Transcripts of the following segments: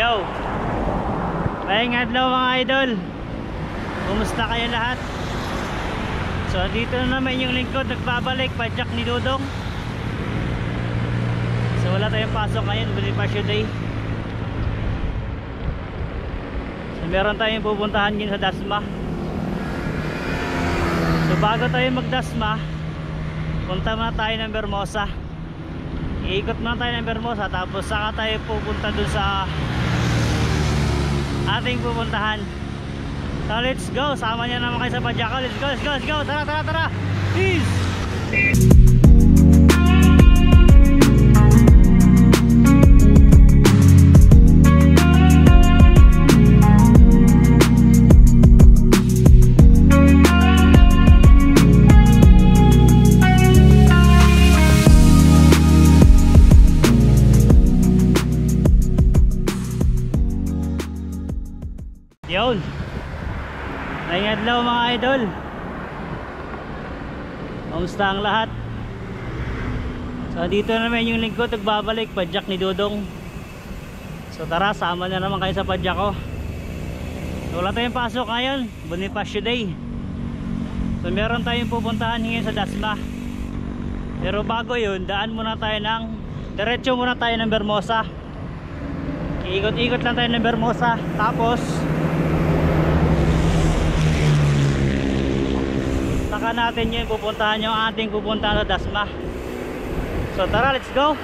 Yo! Maayong adlaw mga idol. Kumusta kayo lahat? So dito na naman yung lingkod nagbabalik, padyak ni Dudong. So wala tayong pasok ngayon, Bonifacio Day. So meron tayong pupuntahan din sa Dasma. So bago tayo magdasma, punta muna tayo ng Bermosa. Iikot muna tayo ng Bermosa, tapos saka tayo pupunta dun sa ating pupuntahan. So let's go, sama niya naman kayo sa Padyako. Let's go, let's go, let's go. Tara, tara, tara. Peace. Yun. Ngayong adlaw mga idol. Kamusta ang lahat? So dito naman yung lingkod nagbabalik, padyak ni Dudong. So tara, sama na naman kayo sa Padyako. So wala tayong pasok ngayon, Bonifacio Day. So meron tayong pupuntahan ngayon sa Dasma. Pero bago yun, daan muna tayo diretso muna tayo ng Bermosa. Iikot-ikot lang tayo ng Bermosa. Tapos saka natin yun pupuntahan yung ating pupuntahan sa Dasma. So tara, let's go.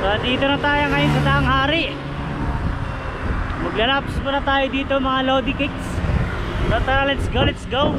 So dito na tayo ngayon sa Daang Hari. Maglalaps muna tayo dito mga Lodi Cakes. So tara, let's go, let's go.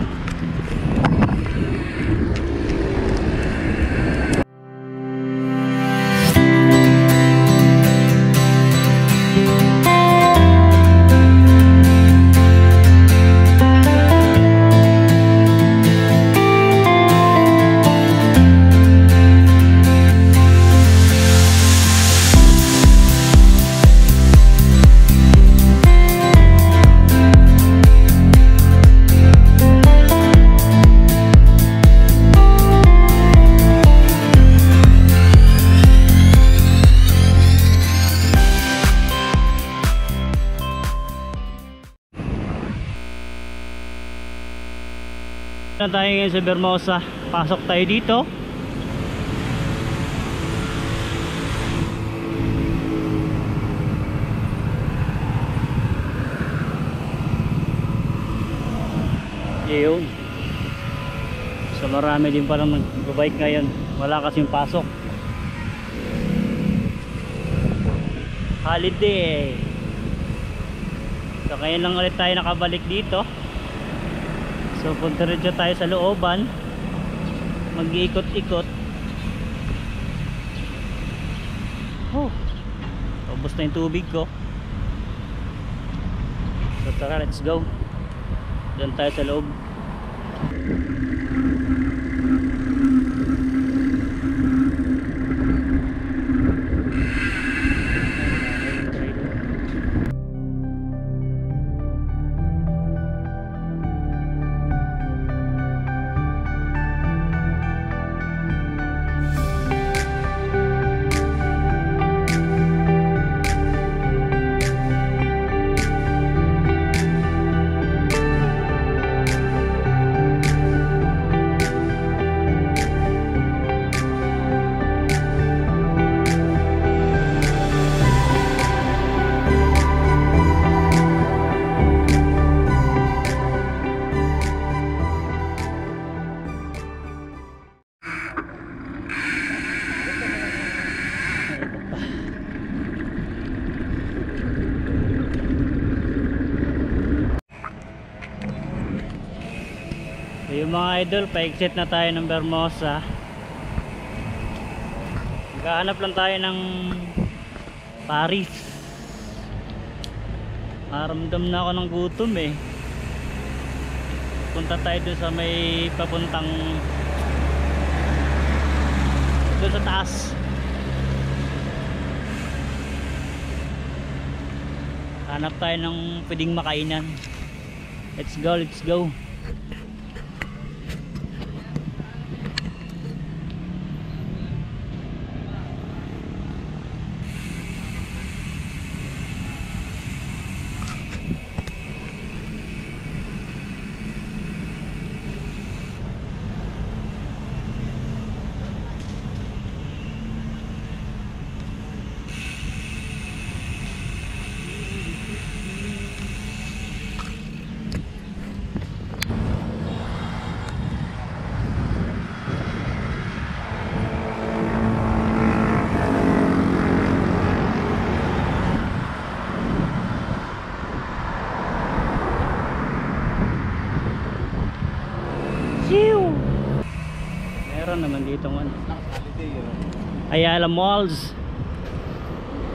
Na tayo ngayon sa Bermosa. Pasok tayo dito. Yun. So marami din palang nagbabike ngayon. Wala kasing pasok. Holiday. So ngayon lang ulit tayo nakabalik dito. So punta rin tayo sa looban, mag-iikot-ikot. Ubos na yung tubig ko. So tara, let's go. Diyan tayo sa loob. So yung mga idol, pa-exit na tayo ng Bermosa. Maghahanap lang tayo ng Paris. Maramdam na ako ng gutom eh. Punta tayo doon sa may papuntang doon sa taas. Hanap tayo ng pwedeng makainan. Let's go, let's go. Ayala Malls.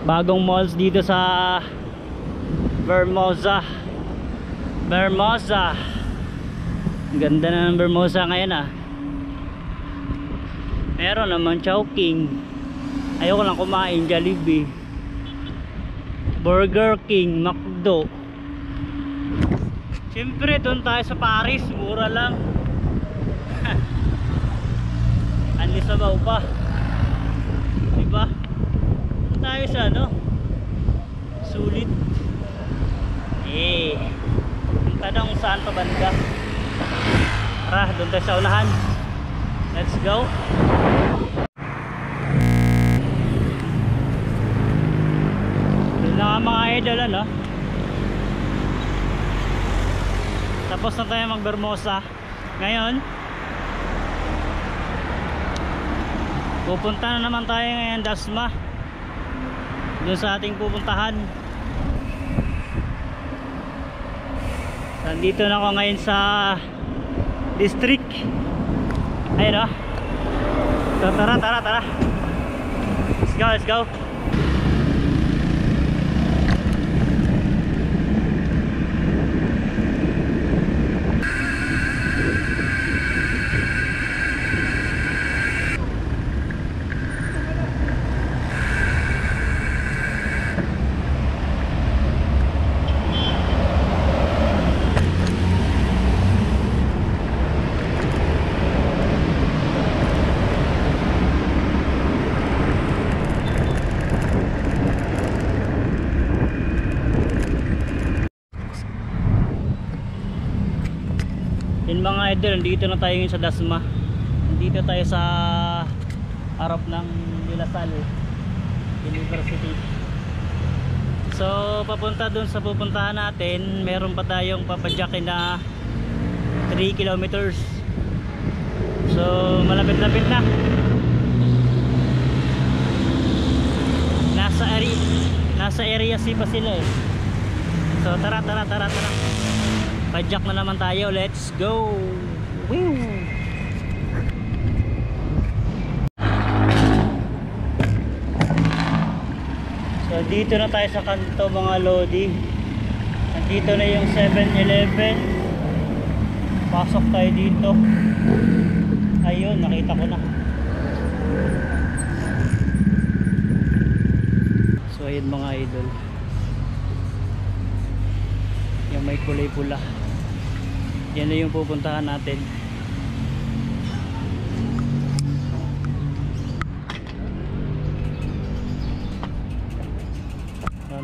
Bagong malls dito sa Vermosa. Vermosa. Ganda na ng Vermosa ngayon ah. Meron naman Chowking. Ayoko lang kumain Jollibee, Burger King, McDo. Siyempre doon tayo sa Paris, mura lang. Anli sabaw pa, diba? Doon tayo sa ano, sulit. Ang tanong saan pa banda? Tara, doon tayo sa unahan. Let's go. Doon na nga mga idol, ano? Tapos na tayo mag Vermosa. Ngayon pupunta na naman tayo ngayon Dasma, doon sa ating pupuntahan. Nandito na ako ngayon sa district. Ayun o. So tara. Let's go. Yun mga idol, nandito na tayo ngayon sa Dasma. Nandito tayo sa harap ng De La Salle University. So papunta dun sa pupuntahan natin, meron pa tayong papadyakin na 3 kilometers. So malapit-lapit na. Nasa area C pa sila eh. So tara. Padyak na naman tayo, let's go. Woo! So dito na tayo sa kanto mga lodi. Nandito na yung 7-Eleven. Pasok tayo dito. Ayun, nakita ko na. So ayun mga idol, yung may kulay pula, yan na yung pupuntahan natin.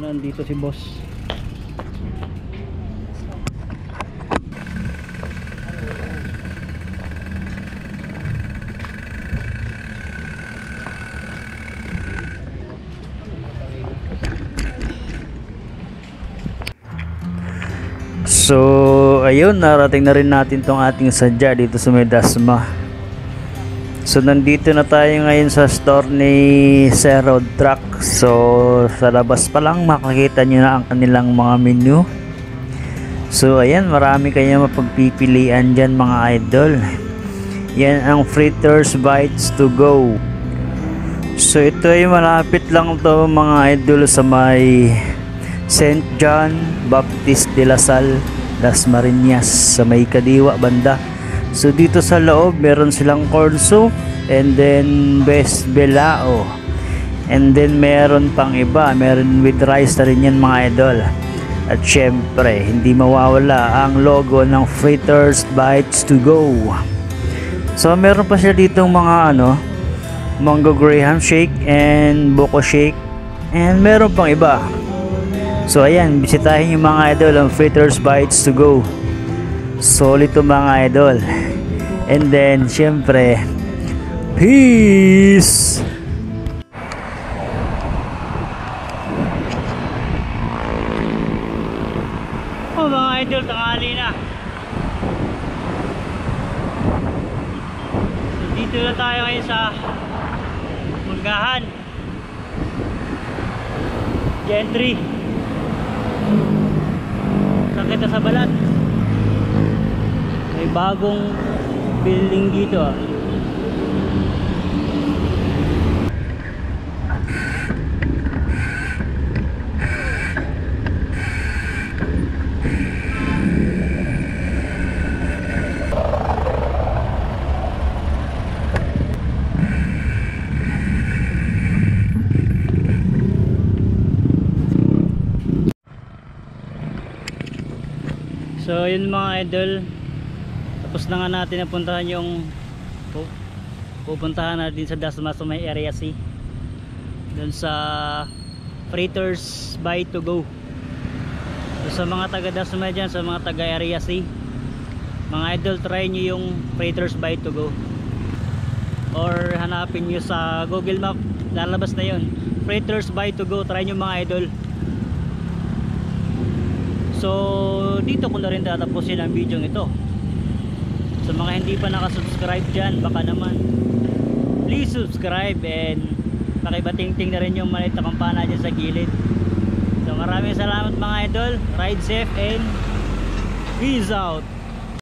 Nandito si boss. So ayun, narating na rin natin tong ating sadya dito sa may Dasma. So nandito na tayo ngayon sa store ni Sir Road Truck. So sa labas pa lang makikita nyo na ang kanilang mga menu. So ayan, marami kayong mapagpipilian dyan mga idol. Yan ang Fritters Bites to go. So ito ay malapit lang to mga idol sa may St. John Baptist de La Salle, Las Marinas, sa may kadiwa banda. So dito sa loob meron silang corn soup, and then best belao, and then meron pang iba, meron with rice na rin yan mga idol. At syempre hindi mawawala ang logo ng Fritters Bites to go. So meron pa siya ditong mga mango graham shake and buko shake, and meron pang iba. So ayan, bisitahin yung mga idol ang Fritters Bites to go. Solid to mga idol. And then syempre, peace. Oh mga idol, tanghali na. So dito na tayo ngayon sa Manggahan Gentry. Sakit na sa balat. May bagong building dito So yun mga idol, tapos na nga natin napuntahan yung pupuntahan natin sa Dasma sa may area C, dun sa Fritters by to go. So sa mga taga Dasma dyan, sa mga taga area C, mga idol, try nyo yung Fritters by to go, or hanapin nyo sa Google Map, lalabas na yun, Fritters by to go. Try nyo mga idol. So dito ko na rin tatapusin ang video ito. Sa mga hindi pa nakasubscribe dyan, baka naman please subscribe, and pakibating-ting na rin yung maliit na kampana dyan sa gilid. So maraming salamat mga idol. Ride safe and peace out.